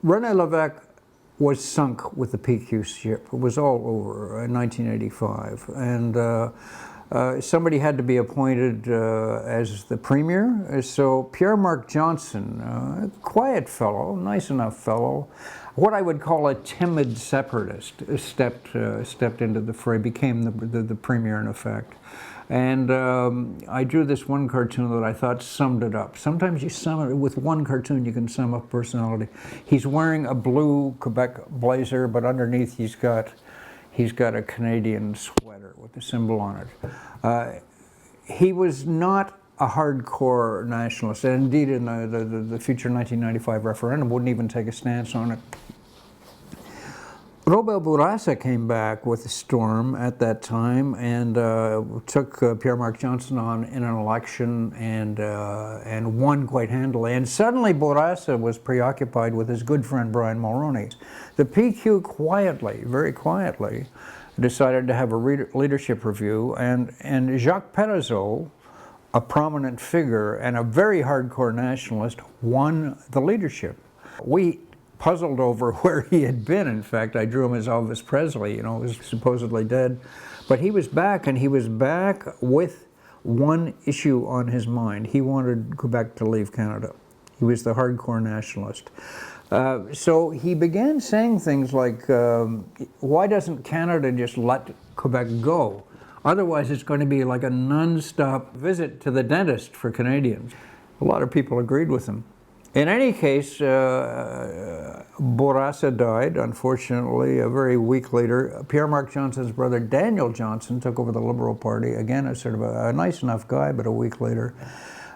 René Lévesque was sunk with the PQ ship. It was all over in 1985. And somebody had to be appointed as the premier. So Pierre-Marc Johnson, a quiet fellow, nice enough fellow, what I would call a timid separatist, stepped into the fray, became the premier in effect. And I drew this one cartoon that I thought summed it up. Sometimes you sum it with one cartoon, you can sum up personality. He's wearing a blue Quebec blazer, but underneath he's got a Canadian sweater with a symbol on it. He was not a hardcore nationalist, and indeed in the future 1995 referendum wouldn't even take a stance on it. Robert Bourassa came back with a storm at that time and took Pierre-Marc Johnson on in an election and won quite handily. And suddenly Bourassa was preoccupied with his good friend Brian Mulroney. The PQ quietly, very quietly, decided to have a leadership review, and Jacques Parizeau, a prominent figure and a very hardcore nationalist, won the leadership. We puzzled over where he had been. In fact, I drew him as Elvis Presley, he was supposedly dead. But he was back, and he was back with one issue on his mind. He wanted Quebec to leave Canada. He was the hardcore nationalist. So he began saying things like, why doesn't Canada just let Quebec go? Otherwise it's going to be like a non-stop visit to the dentist for Canadians. A lot of people agreed with him. In any case, Bourassa died, unfortunately, a very week later. Pierre-Marc Johnson's brother, Daniel Johnson, took over the Liberal Party. Again, a sort of a nice enough guy, but a week later.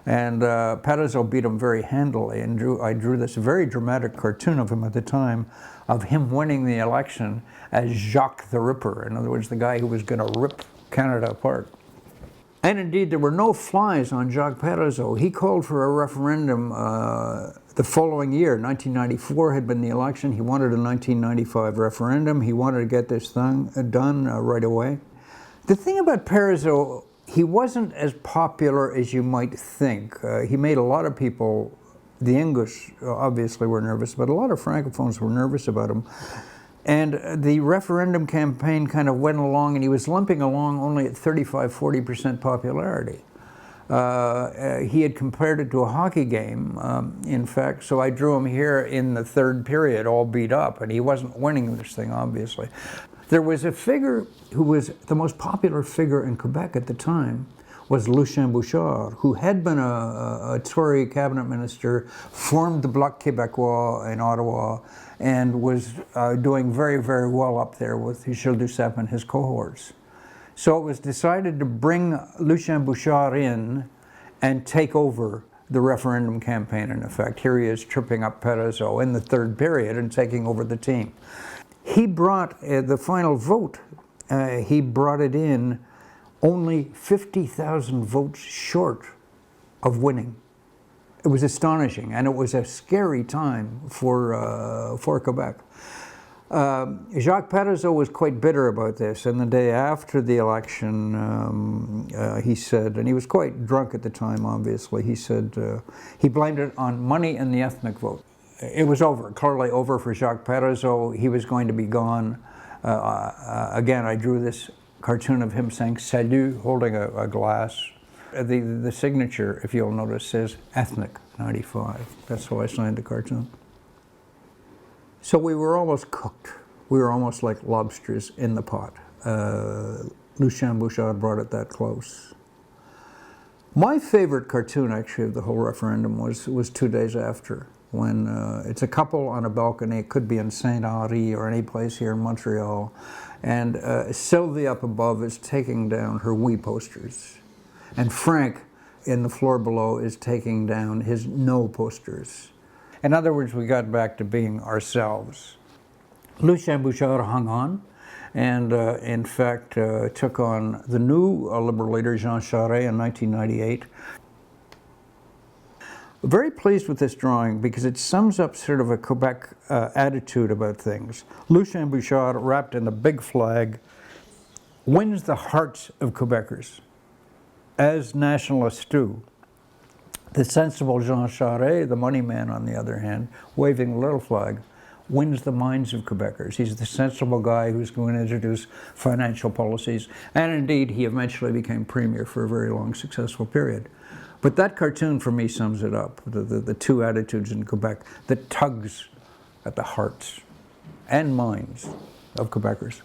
And Parizeau beat him very handily, and I drew this very dramatic cartoon of him at the time, of him winning the election as Jacques the Ripper. In other words, the guy who was going to rip Canada apart. And indeed, there were no flies on Jacques Parizeau. He called for a referendum the following year. 1994 had been the election. He wanted a 1995 referendum. He wanted to get this thing done right away. The thing about Parizeau, he wasn't as popular as you might think. He made a lot of people, the English obviously were nervous, but a lot of Francophones were nervous about him. And the referendum campaign kind of went along, and he was limping along only at 35–40% popularity. He had compared it to a hockey game, in fact, so I drew him here in the third period, all beat up, and he wasn't winning this thing, obviously. There was a figure who was the most popular figure in Quebec at the time, was Lucien Bouchard, who had been a Tory cabinet minister, formed the Bloc Quebecois in Ottawa, and was doing very, very well up there with Gilles Duceppe and his cohorts. So it was decided to bring Lucien Bouchard in and take over the referendum campaign, in effect. Here he is tripping up Parizeau in the third period and taking over the team. He brought the final vote, he brought it in only 50,000 votes short of winning. It was astonishing, and it was a scary time for Quebec. Jacques Parizeau was quite bitter about this, and the day after the election, he said, and he was quite drunk at the time, obviously, he said he blamed it on money and the ethnic vote. It was over, clearly over for Jacques Parizeau. He was going to be gone. Again, I drew this cartoon of him saying salut, holding a glass. The signature, if you'll notice, says Ethnic 95. That's how I signed the cartoon. So we were almost cooked. We were almost like lobsters in the pot. Lucien Bouchard brought it that close. My favorite cartoon, actually, of the whole referendum was 2 days after, when it's a couple on a balcony. It could be in Saint-Henri or any place here in Montreal. And Sylvie up above is taking down her We posters. And Frank in the floor below is taking down his No posters. In other words, we got back to being ourselves. Lucien Bouchard hung on, and in fact took on the new Liberal leader, Jean Charest, in 1998. Very pleased with this drawing because it sums up sort of a Quebec attitude about things. Lucien Bouchard, wrapped in the big flag, wins the hearts of Quebecers, as nationalists do. The sensible Jean Charest, the money man on the other hand, waving a little flag, wins the minds of Quebecers. He's the sensible guy who's going to introduce financial policies. And indeed, he eventually became premier for a very long, successful period. But that cartoon, for me, sums it up. The two attitudes in Quebec that tugs at the hearts and minds of Quebecers.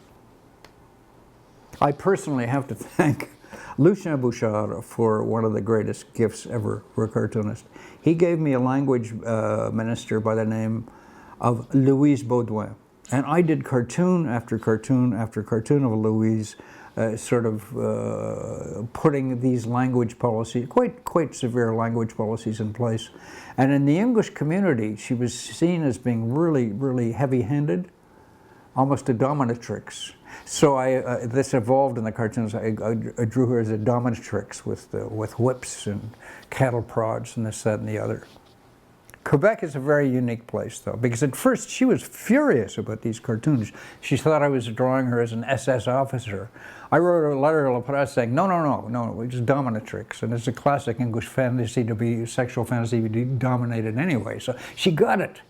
I personally have to thank Lucien Bouchard for one of the greatest gifts ever for a cartoonist. He gave me a language minister by the name of Louise Baudouin. And I did cartoon after cartoon after cartoon of Louise, putting these language policies, quite severe language policies in place. And in the English community, she was seen as being really, really heavy-handed, almost a dominatrix. So this evolved in the cartoons. I drew her as a dominatrix with whips and cattle prods and this, that, and the other. Quebec is a very unique place, though, because at first she was furious about these cartoons. She thought I was drawing her as an SS officer. I wrote a letter to La Presse saying, no, we're just dominatrix, and it's a classic English fantasy to be, sexual fantasy to be dominated anyway. So she got it.